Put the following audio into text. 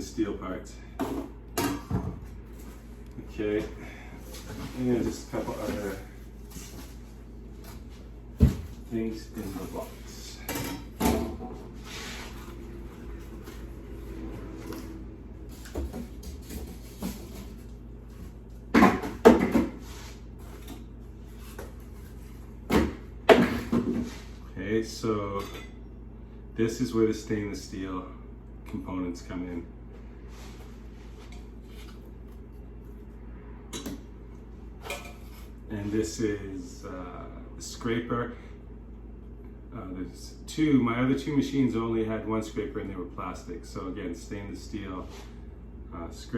stainless steel parts. Okay, and just a couple other things in the box. Okay, so this is where the stainless steel components come in. And this is the scraper. There's two, my other two machines only had one scraper and they were plastic. So again, stainless steel scraper.